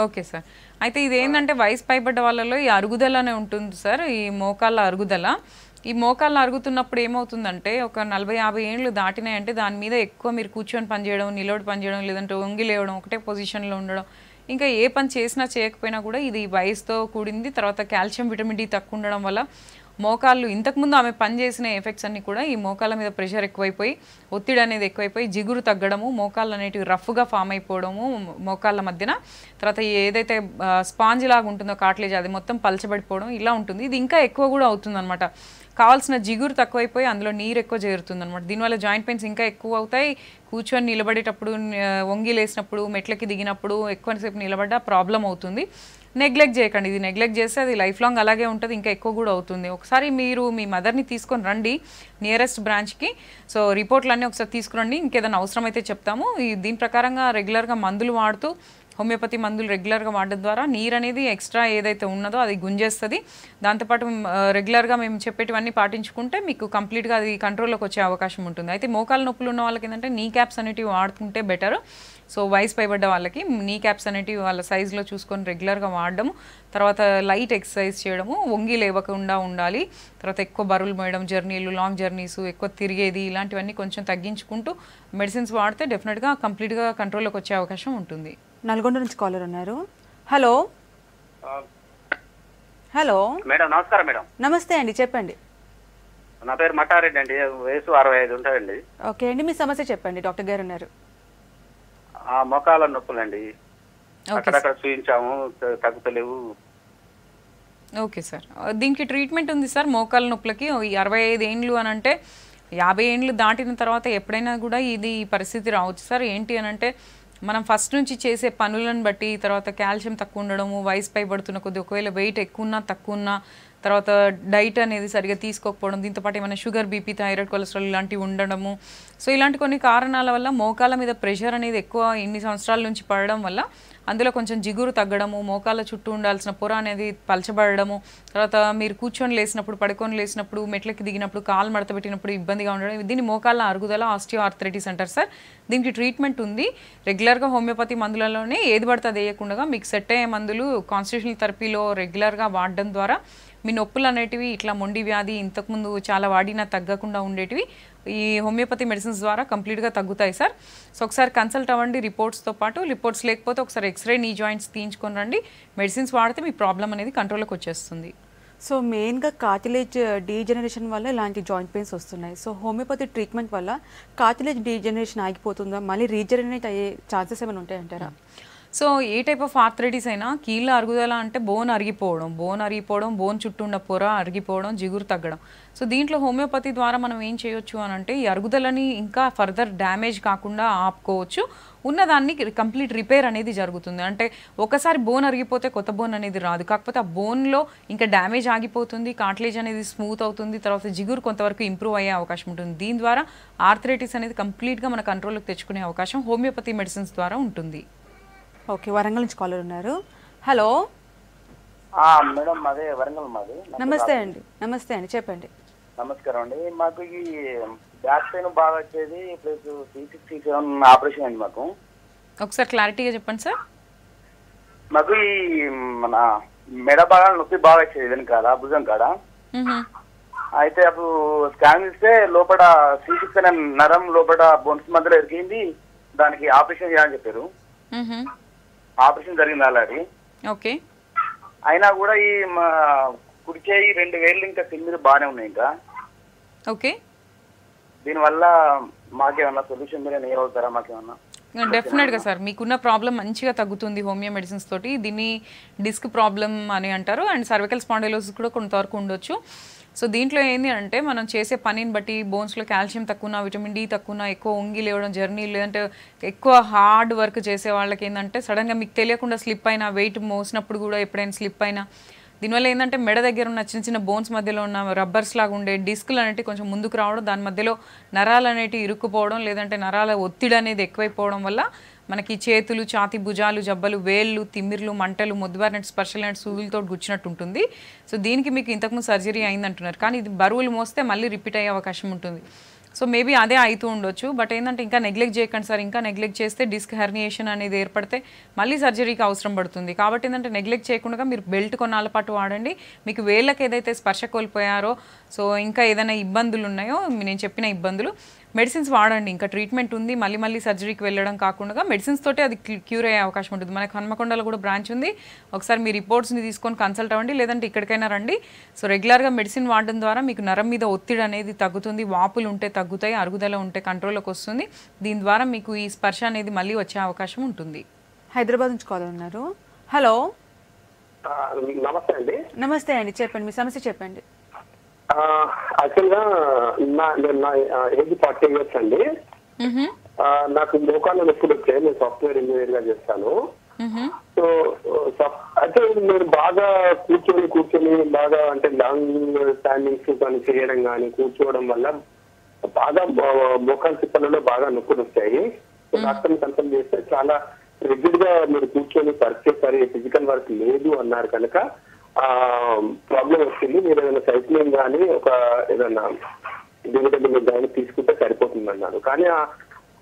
Speaker 2: ఓకే సార్, అయితే ఇది ఏంటంటే వయసు పైబడ్డ వాళ్ళలో ఈ అరుగుదలనే ఉంటుంది సార్. ఈ మోకాళ్ళ అరుగుదల, ఈ మోకాళ్ళు అరుగుతున్నప్పుడు ఏమవుతుందంటే ఒక 40-50 ఏళ్ళు దాటినాయంటే దాని మీద ఎక్కువ మీరు కూర్చొని పనిచేయడం, నిలబడి పనిచేయడం, లేదంటే వంగి లేవడం, ఒకటే పొజిషన్లో ఉండడం, ఇంకా ఏ పని చేసినా చేయకపోయినా కూడా ఇది వయసుతో కూడింది. తర్వాత కాల్షియం, విటమిన్ డి తక్కువ ఉండడం వల్ల మోకాళ్ళు, ఇంతకుముందు ఆమె పని చేసిన ఎఫెక్ట్స్ అన్నీ కూడా ఈ మోకాళ్ళ మీద ప్రెషర్ ఎక్కువైపోయి, ఒత్తిడి అనేది ఎక్కువైపోయి, జిగురు తగ్గడము, మోకాళ్ళు అనేటివి రఫ్గా ఫామ్ అయిపోవడము మోకాళ్ళ మధ్యన, తర్వాత ఏదైతే స్పాంజ్ లాగా ఉంటుందో కార్టిలేజ్ అది మొత్తం పలచబడిపోవడం ఇలా ఉంటుంది. ఇది ఇంకా ఎక్కువ కూడా అవుతుంది అనమాట. కావాల్సిన జిగురు తక్కువైపోయి అందులో నీరు ఎక్కువ చేరుతుంది అనమాట. దీనివల్ల జాయింట్ పెయిన్స్ ఇంకా ఎక్కువ అవుతాయి. కూర్చొని నిలబడేటప్పుడు, వంగి లేసినప్పుడు, మెట్లకి దిగినప్పుడు ఎక్కువసేపు నిలబడ్డ ప్రాబ్లం అవుతుంది. నెగ్లెక్ట్ చేయకండి. ఇది నెగ్లెక్ట్ చేస్తే అది లైఫ్ లాంగ్ అలాగే ఉంటుంది, ఇంకా ఎక్కువ కూడా అవుతుంది. ఒకసారి మీరు మీ మదర్ని తీసుకొని రండి నియరెస్ట్ బ్రాంచ్కి. సో రిపోర్ట్లన్నీ ఒకసారి తీసుకురండి. ఇంకేదైనా అవసరం అయితే చెప్తాము. దీని ప్రకారంగా రెగ్యులర్గా మందులు వాడుతూ, హోమియోపతి మందులు రెగ్యులర్గా వాడడం ద్వారా నీరు అనేది ఎక్స్ట్రా ఏదైతే ఉన్నదో అది గుంజేస్తుంది. దాంతోపాటు రెగ్యులర్గా మేము చెప్పేటివన్నీ పాటించుకుంటే మీకు కంప్లీట్గా అది కంట్రోల్లోకి వచ్చే అవకాశం ఉంటుంది. అయితే మోకాలు నొప్పులు ఉన్న వాళ్ళకి ఏంటంటే నీ క్యాప్స్ అనేటివి వాడుకుంటే బెటర్. సో వయసు పైబడ్డ వాళ్ళకి నీ క్యాప్స్ అనేటివి వాళ్ళ సైజులో చూసుకొని రెగ్యులర్గా వాడడము, తర్వాత లైట్ ఎక్సర్సైజ్ చేయడము, వంగి లేవకుండా ఉండాలి, తర్వాత ఎక్కువ బరువులు మోయడం, జర్నీలు, లాంగ్ జర్నీస్, ఎక్కువ తిరిగేది, ఇలాంటివన్నీ కొంచెం తగ్గించుకుంటూ మెడిసిన్స్ వాడితే డెఫినెట్గా కంప్లీట్గా కంట్రోల్లోకి వచ్చే అవకాశం ఉంటుంది.
Speaker 1: నల్గొండ నుంచి కాలర్ ఉన్నారు. హలో హలో
Speaker 3: మేడం, నమస్కారం మేడం.
Speaker 1: నమస్తే అండి, చెప్పండి.
Speaker 3: నా పేరు మటారెడ్డి అండి, వయసు 65 ఉంటాయండి.
Speaker 1: ఓకే అండి, మీ సమస్య చెప్పండి. డాక్టర్ గారు ఉన్నారు.
Speaker 3: మొకాల నొప్పులండి. అక్కడక్కడ చూపించాము, తగ్గుతలేవు.
Speaker 2: ఓకే సార్, దీనికి ట్రీట్మెంట్ ఉంది సార్. మోకాల నొప్పులకి 65 ఏండ్లు అని అంటే 50 ఏండ్లు దాటిన తర్వాత ఎప్పుడైనా కూడా ఇది పరిస్థితి రావచ్చు సార్. ఏంటి అని అంటే మనం ఫస్ట్ నుంచి చేసే పనులను బట్టి, తర్వాత కాల్షియం తక్కువ ఉండడము, వయసు పైబడుతున్న కొద్ది, ఒకవేళ వెయిట్ ఎక్కువ ఉన్నా తక్కువ ఉన్నా, తర్వాత డైట్ అనేది సరిగా తీసుకోకపోవడం, దీంతోపాటు ఏమైనా షుగర్, బీపీ, థైరాయిడ్, కొలెస్ట్రాల్ ఇలాంటివి ఉండడము. సో ఇలాంటి కొన్ని కారణాల వల్ల మోకాల మీద ప్రెషర్ అనేది ఎక్కువ ఇన్ని సంవత్సరాల నుంచి పడడం వల్ల అందులో కొంచెం జిగురు తగ్గడము, మోకాల చుట్టూ ఉండాల్సిన పొర అనేది పలచబడము, తర్వాత మీరు కూర్చొని లేసినప్పుడు, పడుకొని లేసినప్పుడు, మెట్లకి దిగినప్పుడు, కాలు మడత పెట్టినప్పుడు ఇబ్బందిగా ఉండడం, దీన్ని మోకాళ్ళ అరుగుదల ఆస్టియో ఆర్థరైటిస్ అంటారు సార్. దీనికి ట్రీట్మెంట్ ఉంది. రెగ్యులర్గా హోమియోపతి మందులలోనే ఏది పడితే అది వేయకుండా మీకు సెట్ అయ్యే మందులు కాన్స్టిట్యూషనల్ థెరపీలో రెగ్యులర్గా వాడడం ద్వారా మీ నొప్పులు అనేటివి, ఇట్లా మొండి వ్యాధి ఇంతకుముందు చాలా వాడినా తగ్గకుండా ఉండేటివి ఈ హోమియోపతి మెడిసిన్స్ ద్వారా కంప్లీట్గా తగ్గుతాయి సార్. సో ఒకసారి కన్సల్ట్ అవ్వండి రిపోర్ట్స్తో పాటు. రిపోర్ట్స్ లేకపోతే ఒకసారి ఎక్స్రే నీ జాయింట్స్ తీయించుకొని రండి. మెడిసిన్స్ వాడితే మీ ప్రాబ్లం అనేది కంట్రోల్లోకి వచ్చేస్తుంది.
Speaker 1: సో మెయిన్గా కార్టిలేజ్ డీజనరేషన్ వల్ల ఇలాంటి జాయింట్ పెయిన్స్ వస్తున్నాయి. సో హోమియోపతి ట్రీట్మెంట్ వల్ల కార్టిలేజ్ డీజనరేషన్ ఆగిపోతుందా, మళ్ళీ రీజనరేట్ అయ్యే ఛాన్సెస్ ఏమైనా ఉంటాయంటారా?
Speaker 2: So a type of arthritis అయినా కీళ్ళ అరుగుదల అంటే బోన్ అరిగిపోవడం, బోన్ చుట్టూ ఉన్న పొర అరిగిపోవడం, జిగురు తగ్గడం. సో దీంట్లో హోమియోపతి ద్వారా మనం ఏం చేయొచ్చు అని అంటే ఈ అరుగుదలని ఇంకా ఫర్దర్ డ్యామేజ్ కాకుండా ఆపుకోవచ్చు. ఉన్నదాన్ని కంప్లీట్ రిపేర్ అనేది జరుగుతుంది. అంటే ఒకసారి బోన్ అరిగిపోతే కొత్త బోన్ అనేది రాదు, కాకపోతే ఆ బోన్లో ఇంకా డ్యామేజ్ ఆగిపోతుంది, కార్టిలేజ్ అనేది స్మూత్ అవుతుంది, తర్వాత జిగురు కొంతవరకు ఇంప్రూవ్ అయ్యే అవకాశం ఉంటుంది. దీని ద్వారా ఆర్థరైటిస్ అనేది కంప్లీట్గా మన కంట్రోల్లోకి తెచ్చుకునే అవకాశం హోమియోపతి మెడిసిన్స్ ద్వారా ఉంటుంది.
Speaker 1: ఓకే, వరంగల్ నుంచి కాలర్ ఉన్నారు. హలో
Speaker 3: మేడం, మాదే వరంగల్. మాది.
Speaker 1: నమస్తే అండి, చెప్పండి.
Speaker 3: నమస్కారం అండి. మాకు ఈ బ్యాక్ పెయిన్ బాగా వచ్చేది, ప్లస్ C6C7 ఆపరేషన్ అండి. మాకు
Speaker 2: ఒకసారి క్లారిటీగా చెప్పండి సార్.
Speaker 3: మాకు ఈ మన మెడ భాగాల నొప్పి బాగా వచ్చేది, వెనకాల భుజం కాడ. అయితే అప్పుడు స్కాన్ ఇస్తే లోపల C6 అనే నరం లోపల బోన్స్ మధ్యలో ఎరికింది, దానికి ఆపరేషన్ చేయాలని చెప్పారు. ఆపరేషన్ జరిగింది ఆల్రెడీ.
Speaker 2: ఓకే.
Speaker 3: అయినా కూడా ఈ కుడి చేయి 2 వేళ్ళు ఇంకా తిమ్మిరి బాగానే ఉన్నాయి ఇంకా.
Speaker 2: ఓకే.
Speaker 3: దీనివల్ల మాకేమన్నా సొల్యూషన్ మీరు ఏమవుతారా? మాకేమన్నా
Speaker 2: డెఫినెట్గా సార్, మీకున్న ప్రాబ్లం మంచిగా తగ్గుతుంది హోమియో మెడిసిన్స్ తోటి. దీన్ని డిస్క్ ప్రాబ్లం అని అంటారు, అండ్ సర్వికల్ స్పాండిలోసిస్ కూడా కొంతవరకు ఉండొచ్చు. సో దీంట్లో ఏంటి అంటే మనం చేసే పనిని బట్టి బోన్స్లో కాల్షియం తక్కువ, విటమిన్ డి తక్కువ, ఎక్కువ ఉంగి లేవడం, జర్నీ లేదంటే ఎక్కువ హార్డ్ వర్క్ చేసే వాళ్ళకి ఏంటంటే సడన్గా మీకు తెలియకుండా స్లిప్ అయినా, వెయిట్ మోసినప్పుడు కూడా ఎప్పుడైనా స్లిప్ అయినా, దీనివల్ల ఏంటంటే మెడ దగ్గర ఉన్న చిన్న చిన్న బోన్స్ మధ్యలో ఉన్న రబ్బర్స్ లాగా ఉండే డిస్కులు అనేవి కొంచెం ముందుకు రావడం, దాని మధ్యలో నరాలు అనేవి ఇరుక్కుపోవడం, లేదంటే నరాల ఒత్తిడి అనేది ఎక్కువైపోవడం వల్ల మనకి చేతులు, ఛాతి, భుజాలు, జబ్బలు, వేళ్ళు, తిమ్మిర్లు, మంటలు, మొద్దుబారినట్టు, స్పర్శలైనట్టు, సూదులతో గుచ్చినట్టు ఉంటుంది. సో దీనికి మీకు ఇంతకుముందు సర్జరీ అయిందంటున్నారు, కానీ ఇది బరువులు మోస్తే మళ్ళీ రిపీట్ అయ్యే అవకాశం ఉంటుంది. సో మేబీ అదే అవుతూ ఉండొచ్చు. బట్ ఏంటంటే ఇంకా నెగ్లెక్ట్ చేయకండి సార్. ఇంకా నెగ్లెక్ట్ చేస్తే డిస్క్ హెర్నియేషన్ అనేది ఏర్పడితే మళ్ళీ సర్జరీకి అవసరం పడుతుంది. కాబట్టి ఏంటంటే నెగ్లెక్ట్ చేయకుండా మీరు బెల్ట్ కొన్నాళ్ళ పాటు వాడండి. మీకు వేళ్ళకి ఏదైతే స్పర్శ కోల్పోయారో, సో ఇంకా ఏదైనా ఇబ్బందులు ఉన్నాయో, నేను చెప్పిన ఇబ్బందులు, మెడిసిన్స్ వాడండి. ఇంకా ట్రీట్మెంట్ ఉంది, మళ్ళీ మళ్ళీ సర్జరీకి వెళ్ళడం కాకుండా మెడిసిన్స్ తోటే అది క్యూర్ అయ్యే అవకాశం ఉంటుంది. మనకు హన్మకొండలో కూడా బ్రాంచ్ ఉంది. ఒకసారి మీ రిపోర్ట్స్ని తీసుకొని కన్సల్ట్ అవ్వండి, లేదంటే ఇక్కడికైనా రండి. సో రెగ్యులర్గా మెడిసిన్ వాడడం ద్వారా మీకు నరం మీద ఒత్తిడి అనేది తగ్గుతుంది, వాపులు ఉంటే తగ్గుతాయి, అరుగుదల ఉంటే కంట్రోల్లోకి వస్తుంది. దీని ద్వారా మీకు ఈ స్పర్శ అనేది మళ్ళీ వచ్చే అవకాశం ఉంటుంది.
Speaker 1: హైదరాబాద్ నుంచి కాల్ ఉన్నారు. హలో
Speaker 8: నమస్తే అండి.
Speaker 1: నమస్తే అండి, చెప్పండి, మీ సమస్య చెప్పండి.
Speaker 8: యాక్చువల్గా నా ఏజ్ 40 years అండి. నాకు మోకాళ్ళ నొప్పులు వచ్చాయి. నేను సాఫ్ట్వేర్ ఇంజనీర్ గా చేస్తాను. సో అయితే నేను బాగా కూర్చొని బాగా అంటే లాంగ్ స్టాండింగ్స్ కానీ చేయడం కానీ కూర్చోవడం వల్ల బాగా మోకాళ్ళ చిప్పలలో బాగా నొప్పులు వచ్చాయి. డాక్టర్ని కన్సల్ట్ చేస్తే చాలా రిజిడ్ గా మీరు కూర్చొని వర్క్ చేస్తారు, ఫిజికల్ వర్క్ లేదు అన్నారు కనుక ప్రాబ్లం వచ్చింది. మీరు ఏదైనా సైక్లింగ్ కానీ ఒక ఏదైనా డివిడబుల్ కానీ తీసుకుంటే సరిపోతుంది అన్నారు. కానీ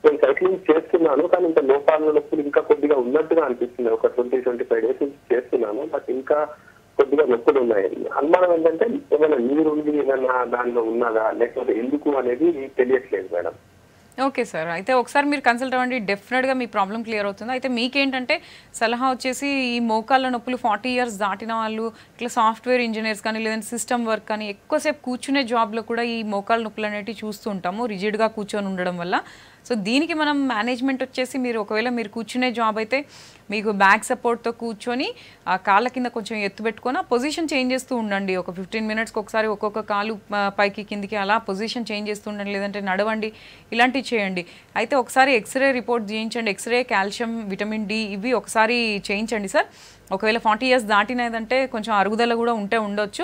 Speaker 8: నేను సైక్లింగ్ చేస్తున్నాను, కానీ ఇంకా మోకాళ్ళ నొప్పులు ఇంకా కొద్దిగా ఉన్నట్టుగా అనిపిస్తుంది. ఒక 20-25 days నుంచి చేస్తున్నాను, బట్ ఇంకా కొద్దిగా నొప్పులు ఉన్నాయి. అనుమానం ఏంటంటే ఏమైనా నీరుండి ఏమైనా దానిలో ఉన్నదా లేకపోతే ఎందుకు అనేది తెలియట్లేదు మేడం.
Speaker 2: ఓకే సార్, అయితే ఒకసారి మీరు కన్సల్ట్ అవ్వండి, డెఫినెట్గా మీ ప్రాబ్లం క్లియర్ అవుతుంది. అయితే మీకేంటంటే సలహా వచ్చేసి ఈ మోకాళ్ళ నొప్పులు 40 years దాటిన వాళ్ళు, ఇట్లా సాఫ్ట్వేర్ ఇంజనీర్స్ కానీ లేదంటే సిస్టమ్ వర్క్ కానీ ఎక్కువసేపు కూర్చునే జాబ్లో కూడా ఈ మోకాళ్ళ నొప్పులు అనేవి చూస్తూ ఉంటాము, రిజిడ్గా కూర్చొని ఉండడం వల్ల. సో దీనికి మనం మేనేజ్మెంట్ వచ్చేసి మీరు ఒకవేళ మీరు కూర్చునే జాబ్ అయితే మీకు బ్యాక్ సపోర్ట్తో కూర్చొని ఆ కాళ్ళ కింద కొంచెం ఎత్తు పెట్టుకొని ఆ పొజిషన్ చేంజ్ చేస్తూ ఉండండి. ఒక 15 మినిట్స్కి ఒకసారి ఒక్కొక్క కాలు పైకి కిందికి అలా పొజిషన్ చేంజ్ చేస్తూ ఉండండి, లేదంటే నడవండి, ఇలాంటివి చేయండి. అయితే ఒకసారి ఎక్స్రే రిపోర్ట్ చేయించండి. ఎక్స్రే, కాల్షియం, విటమిన్ డి ఇవి ఒకసారి చేయించండి సార్. ఒకవేళ 40 ఇయర్స్ దాటినదంటే కొంచెం అరుగుదల కూడా ఉండొచ్చు.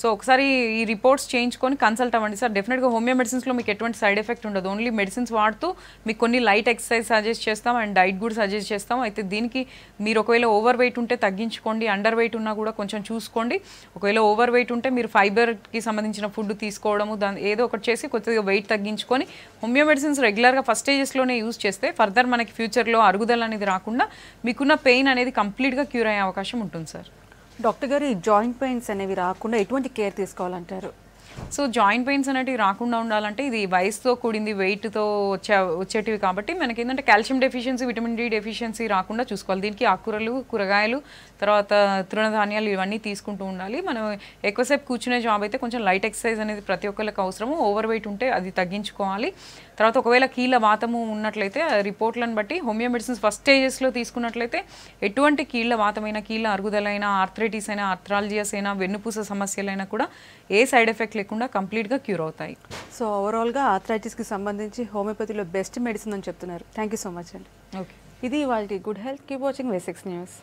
Speaker 2: సో ఒకసారి ఈ రిపోర్ట్స్ చేయించుకొని కన్సల్ట్ అవ్వండి సార్. డెఫినెట్గా హోమియో మెడిసిన్స్లో మీకు ఎటువంటి సైడ్ ఎఫెక్ట్ ఉండదు. ఓన్లీ మెడిసిన్స్ వాడుతూ మీకు కొన్ని లైట్ ఎక్సర్సైజ్ సజెస్ట్ చేస్తాం అండ్ డైట్ కూడా సజెస్ట్ చేస్తాం. అయితే దీనికి మీరు ఒకవేళ ఓవర్ వెయిట్ ఉంటే తగ్గించుకోండి, అండర్ వెయిట్ ఉన్నా కూడా కొంచెం చూసుకోండి. ఒకవేళ ఓవర్ వెయిట్ ఉంటే మీరు ఫైబర్కి సంబంధించిన ఫుడ్ తీసుకోవడము, దాని ఏదో ఒకటి చేసి కొద్దిగా వెయిట్ తగ్గించుకొని హోమియో మెడిసిన్స్ రెగ్యులర్గా ఫస్ట్ స్టేజెస్లోనే యూజ్ చేస్తే ఫర్దర్ మనకి ఫ్యూచర్లో అరుగుదల అనేది రాకుండా మీకున్న పెయిన్ అనేది కంప్లీట్గా క్యూర్ అయ్యే అవకాశం ఉంటుంది సార్.
Speaker 1: డాక్టర్ గారు, ఈ జాయింట్ పెయిన్స్ అనేవి రాకుండా ఎటువంటి కేర్ తీసుకోవాలంటారు?
Speaker 2: సో జాయింట్ పెయిన్స్ అనేవి రాకుండా ఉండాలంటే ఇది వయసుతో కూడింది, వెయిట్తో వచ్చేటివి కాబట్టి మనకి ఏంటంటే calcium deficiency, vitamin D deficiency రాకుండా చూసుకోవాలి. దీనికి ఆకుకూరలు, కూరగాయలు, తర్వాత తృణధాన్యాలు ఇవన్నీ తీసుకుంటూ ఉండాలి. మనం ఎక్కువసేపు కూర్చునే జాబ్ అయితే కొంచెం లైట్ ఎక్సర్సైజ్ అనేది ప్రతి ఒక్కరికి అవసరము. ఓవర్ వెయిట్ ఉంటే అది తగ్గించుకోవాలి. తర్వాత ఒకవేళ కీళ్ళ వాతము ఉన్నట్లయితే రిపోర్ట్లను బట్టి హోమియో మెడిసిన్స్ ఫస్ట్ స్టేజెస్లో తీసుకున్నట్లయితే ఎటువంటి కీళ్ళ వాతమైన, కీళ్ళ అరుగుదలైనా, ఆర్థరైటిస్ అయినా, ఆర్థరాలజియాస్ అయినా, వెన్నుపూస సమస్యలైనా కూడా ఏ సైడ్ ఎఫెక్ట్ లేకుండా కంప్లీట్గా క్యూర్ అవుతాయి.
Speaker 1: సో ఓవరాల్గా ఆర్థరైటిస్కి సంబంధించి హోమియోపతిలో బెస్ట్ మెడిసిన్ అని చెప్తున్నారు. థ్యాంక్ యూ సో మచ్ అండి.
Speaker 2: ఓకే,
Speaker 1: ఇది వాళ్ళ good health. Keep watching V6 news.